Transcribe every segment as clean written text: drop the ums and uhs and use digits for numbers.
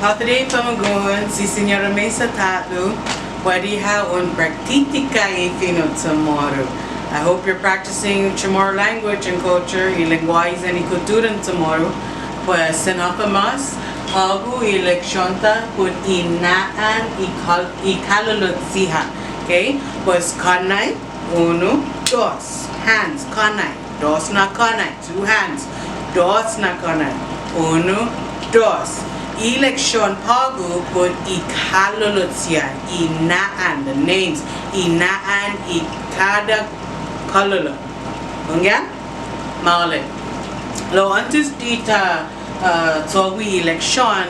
Today pamagon si Sinora Mesa tatlo wadiha un praktika ifino tomorrow. I hope you're practicing Chamorro language and culture, y lenguajes and cultura tomorrow. Pues senapa mas, hago eleccionta por inaan y kalulot siha. Okay? Pues kanai, uno, dos. Hands, kanai. Dos na kanai. Two hands. Dos na kanai. Uno, dos. Election pago por kalulot siha. Inaan, the names. Inaan y kada kalulot. Ungan? Maule. Lo antes dita togwi election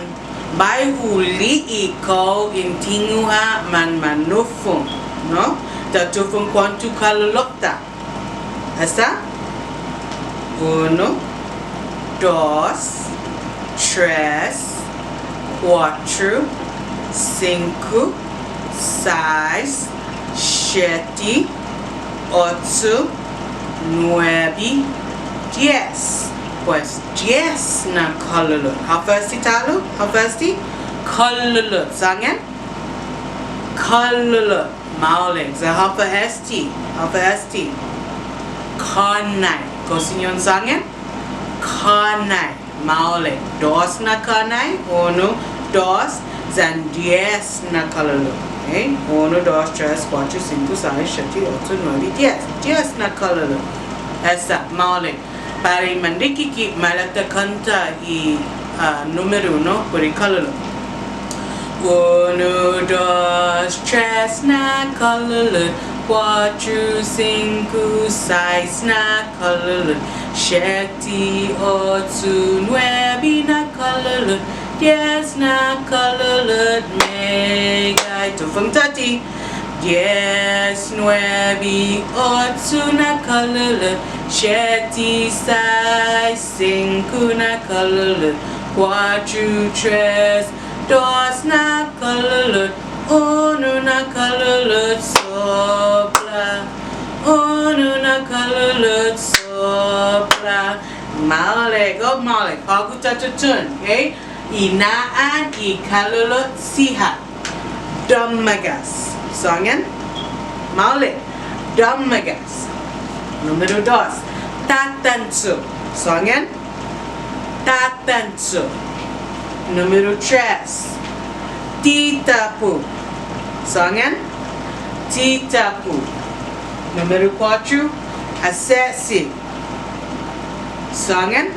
by huli ikaw intinguha man manufong, no? Tatufong kwantu kalulokta. Hasta? Uno, dos, tres, cuatro, cinco, seis, siete, ocho, nueve, 10. Pues 10 na kalulot. How first talo? How first? Kalulot. Sangen? Kalulot. Maule. So how for Este? How for Este? Kanai. Kosinyon sangen? Kanai. Maule. Dos na kanai. Uno, dos. Zan 10 na kalulot. Okay? Uno, dos, tres, cuatro, cinco, seis, siete, ocho, nueve, 10. 10 na kalulot. Esa. Maule. Para mandikiki malata kanta y número uno por el kalulot. Uno, dos, tres na kalulot. Cuatro, cinco, seis na kalulot. Siete, ocho, nueve na kalulot. 10 na kalulot. Megay tufang tati. 10, 9, 8 na kalulot. 7, 6, 5 na kalulot. 4, 3, 2 na kalulot. 1 na kalulot. Sopla. 1 na kalulot. Sopla. Maule. Go maule. Pagu tatutun. Okay? Inaan I kalulot siha. Damagas. Sangen? Maule. Damagas. Número 2. Tatanso. Sangen? Tatanso. Número 3. Titapu. Sangen? Titapu. Número 4. Asesi. Sangen?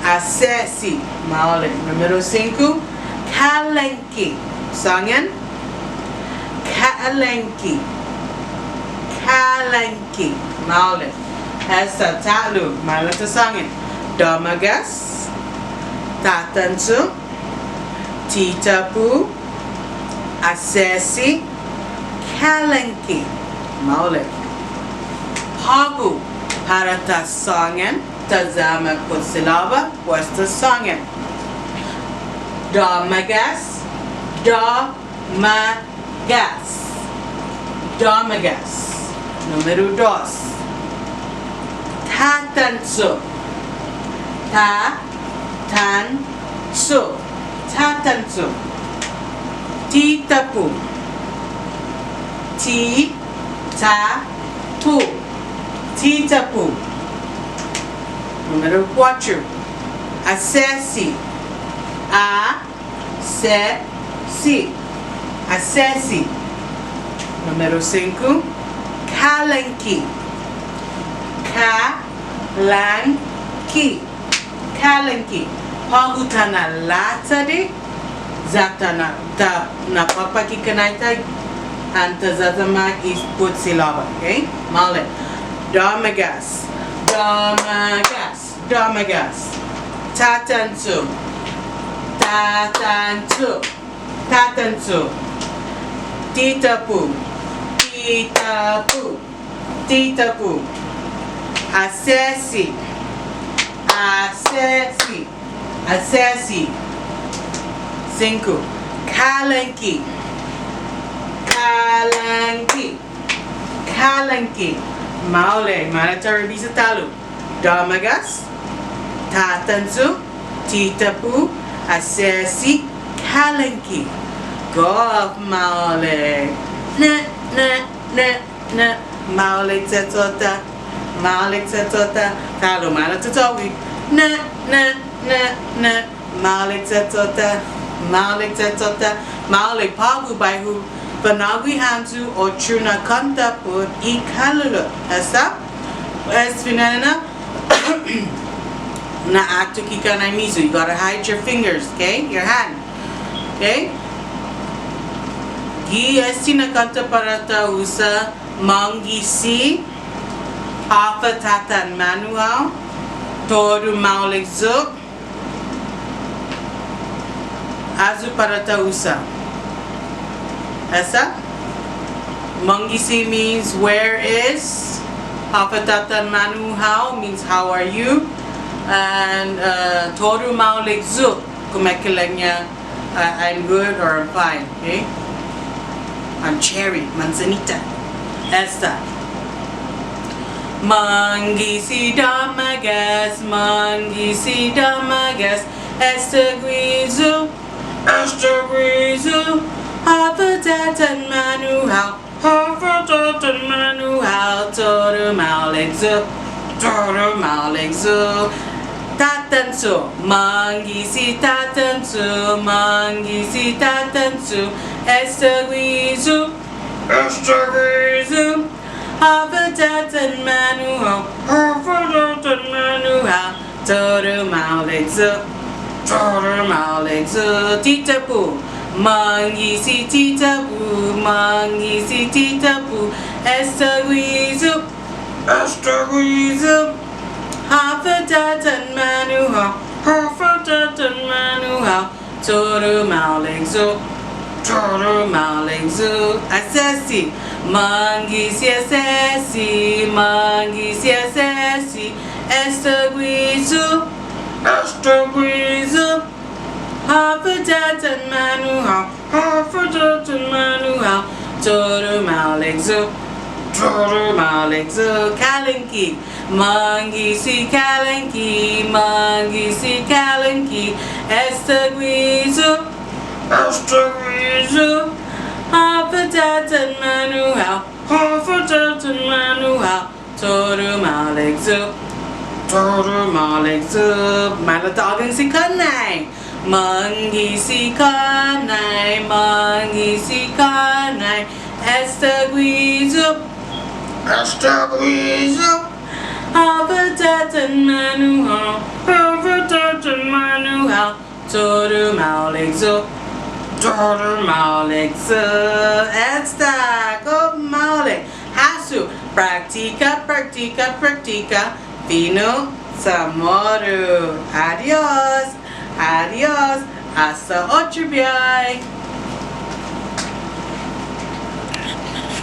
Asesi. Maule. Número 5. Kalenki. Sangen? Kalenki. Kalenki. Maule. Esa talu. Malata sangin. Damagas. Tatansu. Titapu. Asesi. Kalenki. Maule. Hagu. Para ta sangin. Tazama kusilaba. Wasta sangin. Damagas. Damagas. Damagas. Número 2. Tatanso. Tatanso. Tatanso. Titapu. Titapu. Titapu. Número 4. Asesi. Asesi. Asesi. Número 5. Kalenki. Kalenki. Kalenki. Pagutana latade. Zatana ta na papaki kanaita. Anta zatama is put silaba. Okay? Male. Damagas. Damagas. Damagas. Tatansu. Tatansu. Tatansu. Titapu. Titapu. Titapu. Asesi. Asesi. Asesi. 5. Kalenki. Kalenki. Kalenki. Maule. Manatari bisatalu. Damagas. Tatansu. Titapu. Asesi. Kalenki. Go up, Maule. Na. Maule tetota. Maule tetota. Kalo mana tutawi. Na. Maule tetota. Maule tetota. Maule pagu baihu. Panagui hantu o chuna kanta put I kalulot. Asa? Es finana. Na acto kikanai mizu. You gotta hide your fingers, okay? Your hand. Okay? Gi Este na kanta parata usa mangisi hafa tatan manual toru maulik zuk azu parata usa. Esa? Mangisi means where is. Hafa tatan manual means how are you. And toru maulik zuk kumekelanya I'm good or I'm fine. Okay? I'm cherry, manzanita. Este. Mangisi damagas, Este guizu, hafa tatan manual, toru maulik zu, tatansu, mangisi tatansu, Este guizu, hafa tatan manual, toru maulik zu, titapu, mangisi titapu, Este guizu, hafa tatan manual, toru maulik zu, asesi, mangisi asesi, Este guizu, hafa tatan manual, toru maulik zu, kalenki, mangisi kalenki, Este guizu, hafa tatan manual, toru maulik zu, malatagan si kanai, mangisi kanai, Este guizu, hafa tatan manual, toru maulik zu, Este, go maulik, hasu, practica, fino, samoru, adios, hasta otro viaje.